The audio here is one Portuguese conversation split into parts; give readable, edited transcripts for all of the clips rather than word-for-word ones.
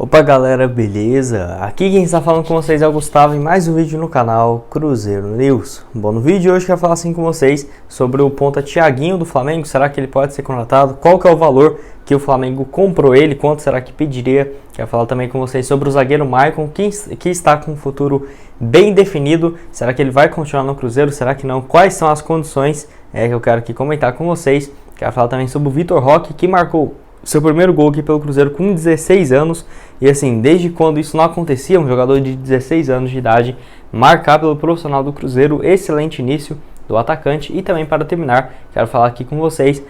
Opa galera, beleza? Aqui quem está falando com vocês é o Gustavo em mais um vídeo no canal Cruzeiro News. Bom, no vídeo de hoje eu quero falar com vocês sobre o ponta Thiaguinho do Flamengo. Será que ele pode ser contratado? Qual que é o valor que o Flamengo comprou ele? Quanto será que pediria? Quero falar também com vocês sobre o zagueiro Maicon, que está com um futuro bem definido. Será que ele vai continuar no Cruzeiro? Será que não? Quais são as condições que eu quero aqui comentar com vocês? Quero falar também sobre o Vitor Roque, que marcou seu primeiro gol aqui pelo Cruzeiro com 16 anos, e assim, desde quando isso não acontecia, um jogador de 16 anos de idade marcar pelo profissional do Cruzeiro, excelente início do atacante. E também para terminar, quero falar aqui com vocês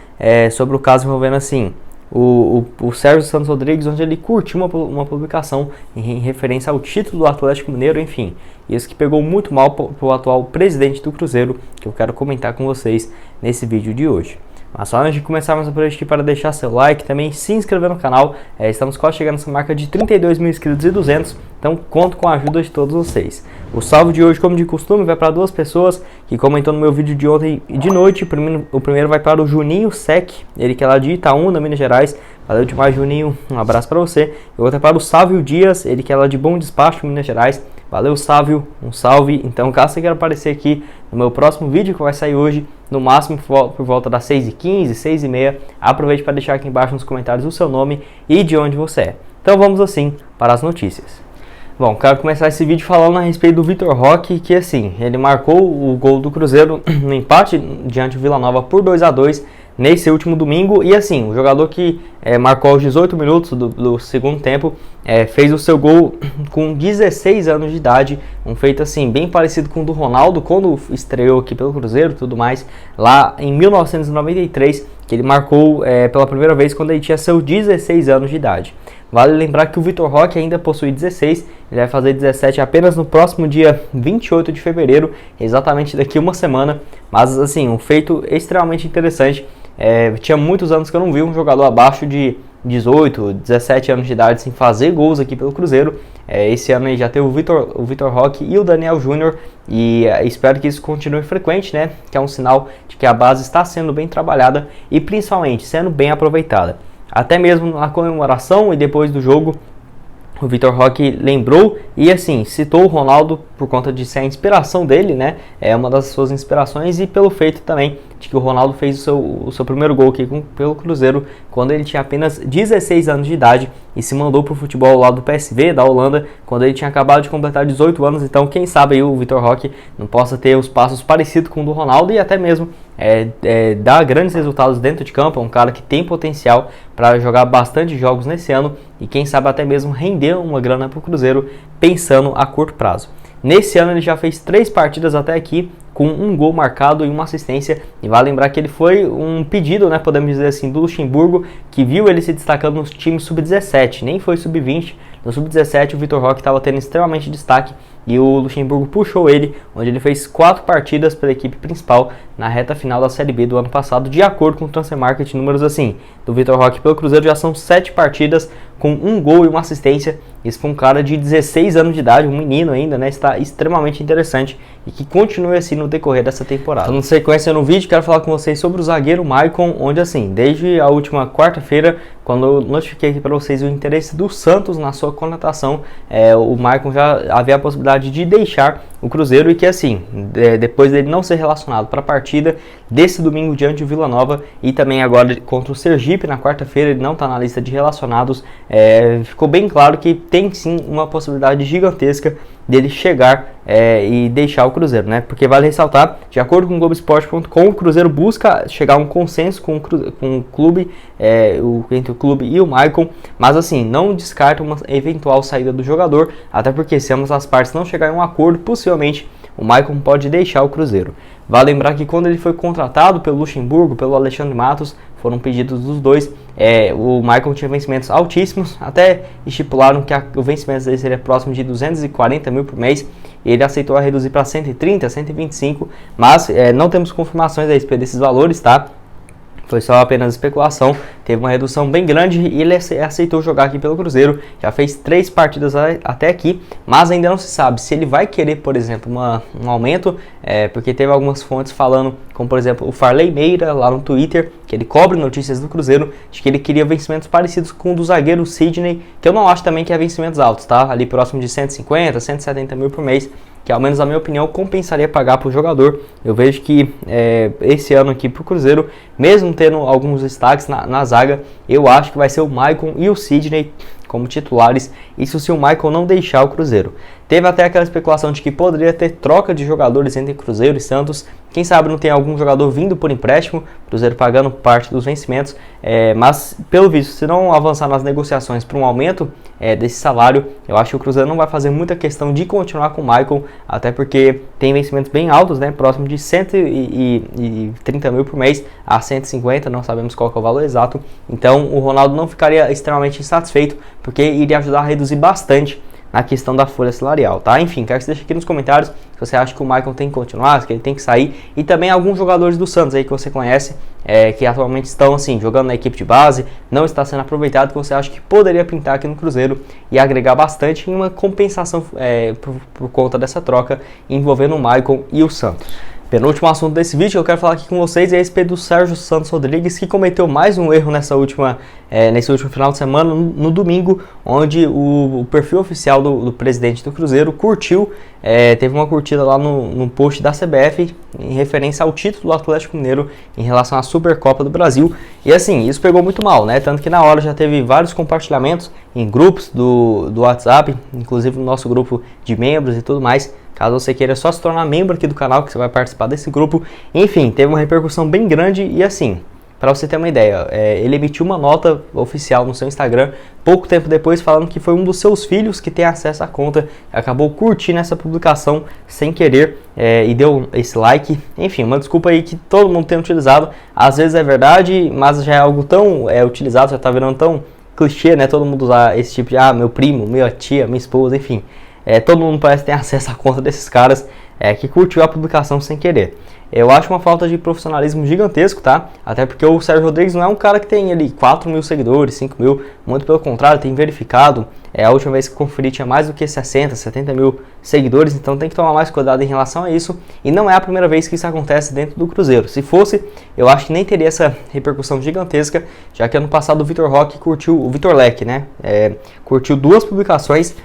sobre o caso envolvendo assim, o Sérgio Santos Rodrigues, onde ele curtiu uma publicação em referência ao título do Atlético Mineiro, enfim, isso que pegou muito mal para o atual presidente do Cruzeiro, que eu quero comentar com vocês nesse vídeo de hoje. Mas só antes de começarmos por aqui, para deixar seu like, também se inscrever no canal. Estamos quase chegando nessa marca de 32 mil inscritos e 200, então conto com a ajuda de todos vocês. O salve de hoje, como de costume, vai para duas pessoas que comentou no meu vídeo de ontem e de noite. O primeiro vai para o Juninho Sec, ele que é lá de Itaúna, Minas Gerais. Valeu demais, Juninho, um abraço para você. E o outro é para o Sávio Dias, ele que é lá de Bom Despacho, Minas Gerais. Valeu, Sávio, um salve. Então, caso você queira aparecer aqui no meu próximo vídeo, que vai sair hoje, no máximo por volta das 6h15, 6h30, aproveite para deixar aqui embaixo nos comentários o seu nome e de onde você é. Então vamos assim para as notícias. Bom, quero começar esse vídeo falando a respeito do Vitor Roque, que assim, ele marcou o gol do Cruzeiro no empate diante do Vila Nova por 2-2 nesse último domingo. E assim, o jogador que marcou aos 18 minutos do segundo tempo, fez o seu gol com 16 anos de idade, um feito assim bem parecido com o do Ronaldo quando estreou aqui pelo Cruzeiro e tudo mais, lá em 1993, que ele marcou pela primeira vez quando ele tinha seus 16 anos de idade. Vale lembrar que o Vitor Roque ainda possui 16, ele vai fazer 17 apenas no próximo dia 28 de fevereiro, exatamente daqui uma semana, mas assim, um feito extremamente interessante. Tinha muitos anos que eu não vi um jogador abaixo de 18, 17 anos de idade sem fazer gols aqui pelo Cruzeiro. Esse ano aí já teve o Vitor Roque e o Daniel Júnior, e espero que isso continue frequente, né? Que é um sinal de que a base está sendo bem trabalhada e principalmente sendo bem aproveitada. Até mesmo na comemoração e depois do jogo, o Vitor Roque lembrou e assim, citou o Ronaldo por conta de ser a inspiração dele, né? É uma das suas inspirações, e pelo feito também de que o Ronaldo fez o seu primeiro gol aqui pelo Cruzeiro quando ele tinha apenas 16 anos de idade e se mandou para o futebol lá do PSV, da Holanda, quando ele tinha acabado de completar 18 anos. Então quem sabe aí o Vitor Roque não possa ter os passos parecidos com o do Ronaldo e até mesmo dar grandes resultados dentro de campo. É um cara que tem potencial para jogar bastante jogos nesse ano e quem sabe até mesmo render uma grana para o Cruzeiro pensando a curto prazo. Nesse ano ele já fez 3 partidas até aqui, com um gol marcado e uma assistência, e vale lembrar que ele foi um pedido, né, podemos dizer assim, do Luxemburgo, que viu ele se destacando nos times sub-17, nem foi sub-20, no sub-17 o Vitor Roque estava tendo extremamente destaque, e o Luxemburgo puxou ele, onde ele fez 4 partidas pela equipe principal na reta final da Série B do ano passado. De acordo com o Transfer Market, números assim, do Vitor Roque pelo Cruzeiro já são 7 partidas com um gol e uma assistência. Isso foi um cara de 16 anos de idade, um menino ainda, né? Está extremamente interessante e que continue assim no decorrer dessa temporada. Então, na sequência no vídeo, quero falar com vocês sobre o zagueiro Maicon, onde assim, desde a última quarta-feira, quando eu notifiquei aqui para vocês o interesse do Santos na sua contratação, o Maicon já havia a possibilidade de deixar o Cruzeiro e que assim, depois dele não ser relacionado para a partida desse domingo diante do Vila Nova e também agora contra o Sergipe na quarta-feira, ele não está na lista de relacionados, ficou bem claro que tem sim uma possibilidade gigantesca dele chegar e deixar o Cruzeiro, né? Porque vale ressaltar, de acordo com o Globoesporte.com, o Cruzeiro busca chegar a um consenso com o clube, entre o clube e o Maicon, mas assim, não descarta uma eventual saída do jogador, até porque se ambas as partes não chegarem a um acordo, possivelmente o Maicon pode deixar o Cruzeiro. Vale lembrar que quando ele foi contratado pelo Luxemburgo, pelo Alexandre Matos, foram pedidos dos dois, o Maicon tinha vencimentos altíssimos, até estipularam que o vencimento dele seria próximo de 240 mil por mês, e ele aceitou a reduzir para 130, 125, mas não temos confirmações a respeito desses valores, tá? Foi só apenas especulação, teve uma redução bem grande e ele aceitou jogar aqui pelo Cruzeiro, já fez 3 partidas até aqui, mas ainda não se sabe se ele vai querer, por exemplo, um aumento, porque teve algumas fontes falando como por exemplo o Farley Meira lá no Twitter, que ele cobre notícias do Cruzeiro, de que ele queria vencimentos parecidos com o do zagueiro Sidney, que eu não acho também que é vencimentos altos, tá? Ali próximo de 150, 170 mil por mês, que ao menos na minha opinião compensaria pagar para o jogador. Eu vejo que esse ano aqui para o Cruzeiro, mesmo tendo alguns destaques na zaga, eu acho que vai ser o Maicon e o Sidney como titulares, isso se o Michael não deixar o Cruzeiro. Teve até aquela especulação de que poderia ter troca de jogadores entre Cruzeiro e Santos, quem sabe não tem algum jogador vindo por empréstimo, Cruzeiro pagando parte dos vencimentos, mas pelo visto, se não avançar nas negociações para um aumento desse salário, eu acho que o Cruzeiro não vai fazer muita questão de continuar com o Michael, até porque tem vencimentos bem altos, né, próximo de 130 mil por mês a 150, não sabemos qual que é o valor exato, então o Ronaldo não ficaria extremamente insatisfeito, porque iria ajudar a reduzir bastante na questão da folha salarial, tá? Enfim, quero que você deixe aqui nos comentários se você acha que o Michael tem que continuar, se ele tem que sair, e também alguns jogadores do Santos aí que você conhece, que atualmente estão assim, jogando na equipe de base, não está sendo aproveitado, que você acha que poderia pintar aqui no Cruzeiro e agregar bastante em uma compensação por conta dessa troca envolvendo o Michael e o Santos. Penúltimo assunto desse vídeo que eu quero falar aqui com vocês é a respeito do Sérgio Santos Rodrigues, que cometeu mais um erro nesse último final de semana, no domingo, onde o perfil oficial do presidente do Cruzeiro curtiu, teve uma curtida lá no post da CBF em referência ao título do Atlético Mineiro em relação à Supercopa do Brasil. E assim, isso pegou muito mal, né? Tanto que na hora já teve vários compartilhamentos em grupos do WhatsApp, inclusive no nosso grupo de membros e tudo mais. Caso você queira só se tornar membro aqui do canal, que você vai participar desse grupo. Enfim, teve uma repercussão bem grande e assim, para você ter uma ideia, ele emitiu uma nota oficial no seu Instagram, pouco tempo depois, falando que foi um dos seus filhos que tem acesso à conta, acabou curtindo essa publicação sem querer e deu esse like. Enfim, uma desculpa aí que todo mundo tem utilizado, às vezes é verdade, mas já é algo tão utilizado, já tá virando tão clichê, né? Todo mundo usar esse tipo de, meu primo, minha tia, minha esposa, enfim. Todo mundo parece ter acesso à conta desses caras que curtiu a publicação sem querer. Eu acho uma falta de profissionalismo gigantesco, tá? Até porque o Sérgio Rodrigues não é um cara que tem ali 4 mil seguidores, 5 mil, muito pelo contrário, tem verificado. A última vez que conferi tinha mais do que 60, 70 mil seguidores, então tem que tomar mais cuidado em relação a isso. E não é a primeira vez que isso acontece dentro do Cruzeiro. Se fosse, eu acho que nem teria essa repercussão gigantesca, já que ano passado o Vitor Roque curtiu, o Vitor Leque, né? Curtiu 2 publicações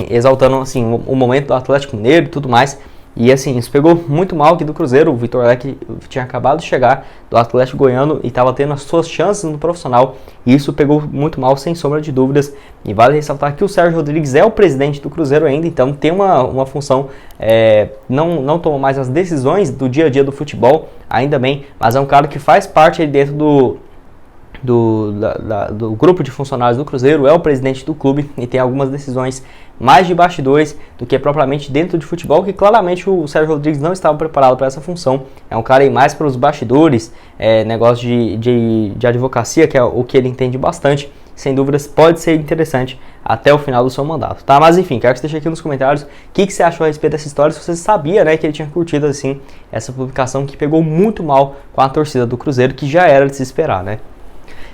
exaltando assim o momento do Atlético Mineiro e tudo mais, e assim, isso pegou muito mal aqui do Cruzeiro. O Vitor Leque tinha acabado de chegar do Atlético Goiano e estava tendo as suas chances no profissional, e isso pegou muito mal, sem sombra de dúvidas. E vale ressaltar que o Sérgio Rodrigues é o presidente do Cruzeiro ainda, então tem uma função, não toma mais as decisões do dia a dia do futebol, ainda bem, mas é um cara que faz parte aí dentro do grupo de funcionários do Cruzeiro, é o presidente do clube e tem algumas decisões mais de bastidores do que propriamente dentro de futebol, que claramente o Sérgio Rodrigues não estava preparado para essa função. É um cara aí mais para os bastidores, negócio de advocacia, que é o que ele entende bastante. Sem dúvidas pode ser interessante até o final do seu mandato, tá? Mas enfim, quero que você deixe aqui nos comentários o que você achou a respeito dessa história, se você sabia, né, que ele tinha curtido assim essa publicação que pegou muito mal com a torcida do Cruzeiro, que já era de se esperar, né?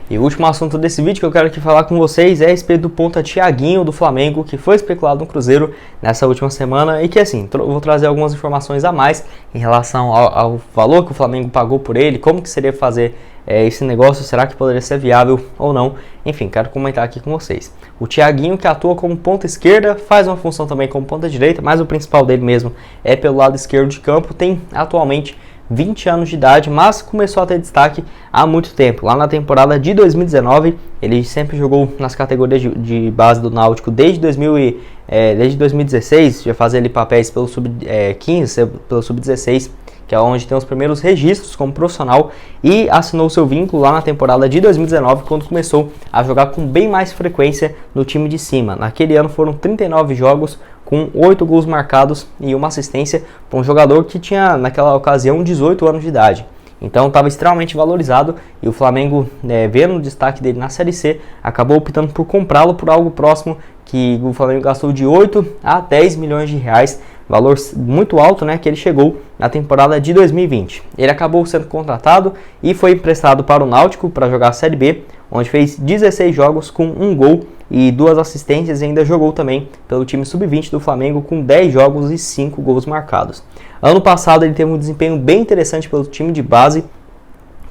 E o último assunto desse vídeo que eu quero aqui falar com vocês é a respeito do ponta Thiaguinho do Flamengo, que foi especulado no Cruzeiro nessa última semana e que assim, vou trazer algumas informações a mais em relação ao valor que o Flamengo pagou por ele, como que seria fazer esse negócio, será que poderia ser viável ou não, enfim, quero comentar aqui com vocês. O Thiaguinho, que atua como ponta esquerda, faz uma função também como ponta direita, mas o principal dele mesmo é pelo lado esquerdo de campo, tem atualmente 20 anos de idade, mas começou a ter destaque há muito tempo. Lá na temporada de 2019, ele sempre jogou nas categorias de base do Náutico desde 2016, já fazia ali papéis pelo Sub-15, pelo Sub-16, que é onde tem os primeiros registros como profissional, e assinou seu vínculo lá na temporada de 2019, quando começou a jogar com bem mais frequência no time de cima. Naquele ano foram 39 jogos, com 8 gols marcados e uma assistência para um jogador que tinha naquela ocasião 18 anos de idade. Então estava extremamente valorizado e o Flamengo, vendo o destaque dele na Série C, acabou optando por comprá-lo por algo próximo, que o Flamengo gastou de 8 a 10 milhões de reais, valor muito alto, né, que ele chegou na temporada de 2020. Ele acabou sendo contratado e foi emprestado para o Náutico para jogar a Série B, onde fez 16 jogos com 1 gol e 2 assistências, e ainda jogou também pelo time sub-20 do Flamengo com 10 jogos e 5 gols marcados. Ano passado ele teve um desempenho bem interessante pelo time de base.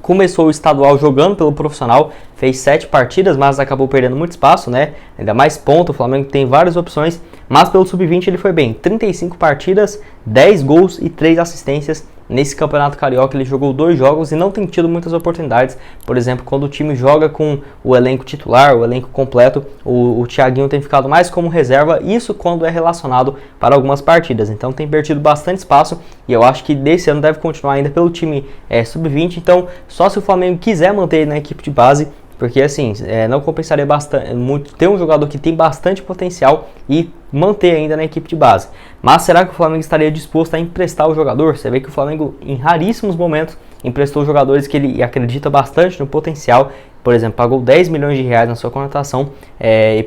Começou o estadual jogando pelo profissional, fez 7 partidas, mas acabou perdendo muito espaço, né? Ainda mais ponto, o Flamengo tem várias opções, mas pelo sub-20 ele foi bem. 35 partidas, 10 gols e 3 assistências. Nesse Campeonato Carioca ele jogou 2 jogos e não tem tido muitas oportunidades. Por exemplo, quando o time joga com o elenco titular, o elenco completo, o Thiaguinho tem ficado mais como reserva, isso quando é relacionado para algumas partidas. Então tem perdido bastante espaço e eu acho que desse ano deve continuar ainda pelo time sub-20. Então só se o Flamengo quiser manter ele na equipe de base, porque assim, não compensaria bastante, muito ter um jogador que tem bastante potencial e manter ainda na equipe de base. Mas será que o Flamengo estaria disposto a emprestar o jogador? Você vê que o Flamengo, em raríssimos momentos, emprestou jogadores que ele acredita bastante no potencial. Por exemplo, pagou 10 milhões de reais na sua contratação,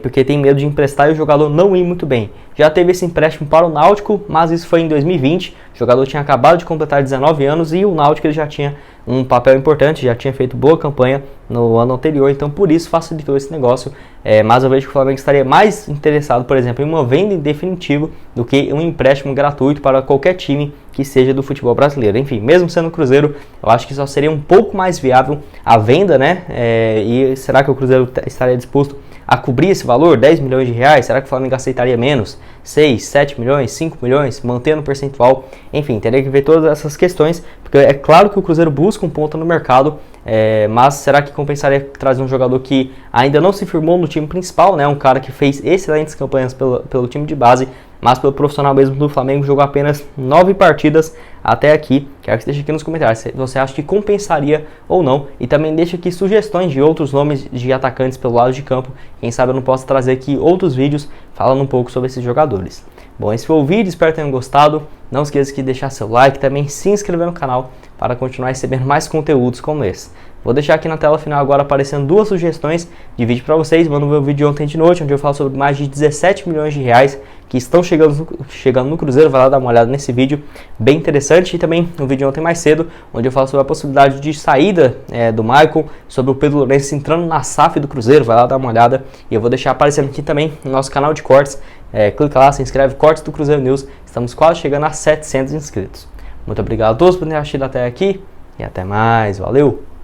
porque tem medo de emprestar e o jogador não ir muito bem. Já teve esse empréstimo para o Náutico, mas isso foi em 2020. O jogador tinha acabado de completar 19 anos e o Náutico ele já tinha um papel importante, já tinha feito boa campanha no ano anterior, então por isso facilitou esse negócio. Mas eu vejo que o Flamengo estaria mais interessado, por exemplo, em uma venda em definitivo do que um empréstimo gratuito para qualquer time que seja do futebol brasileiro. Enfim, mesmo sendo Cruzeiro, eu acho que só seria um pouco mais viável a venda, né? E será que o Cruzeiro estaria disposto a cobrir esse valor, 10 milhões de reais? Será que o Flamengo aceitaria menos? 6, 7 milhões, 5 milhões, mantendo o percentual? Enfim, teria que ver todas essas questões, porque é claro que o Cruzeiro busca um ponto no mercado, mas será que compensaria trazer um jogador que ainda não se firmou no time principal, né? Um cara que fez excelentes campanhas pelo time de base, mas pelo profissional mesmo do Flamengo jogou apenas 9 partidas até aqui. Quero que você deixe aqui nos comentários se você acha que compensaria ou não. E também deixa aqui sugestões de outros nomes de atacantes pelo lado de campo. Quem sabe eu não posso trazer aqui outros vídeos falando um pouco sobre esses jogadores. Bom, esse foi o vídeo, espero que tenham gostado. Não esqueça de deixar seu like e também se inscrever no canal para continuar recebendo mais conteúdos como esse. Vou deixar aqui na tela final agora aparecendo 2 sugestões de vídeo para vocês. Mando ver o vídeo de ontem de noite, onde eu falo sobre mais de 17 milhões de reais que estão chegando no Cruzeiro. Vai lá dar uma olhada nesse vídeo, bem interessante. E também um vídeo de ontem mais cedo, onde eu falo sobre a possibilidade de saída do Maicon, sobre o Pedro Lourenço entrando na SAF do Cruzeiro. Vai lá dar uma olhada e eu vou deixar aparecendo aqui também no nosso canal de cortes. Clica lá, se inscreve, Cortes do Cruzeiro News. Estamos quase chegando a 700 inscritos. Muito obrigado a todos por terem assistido até aqui e até mais. Valeu!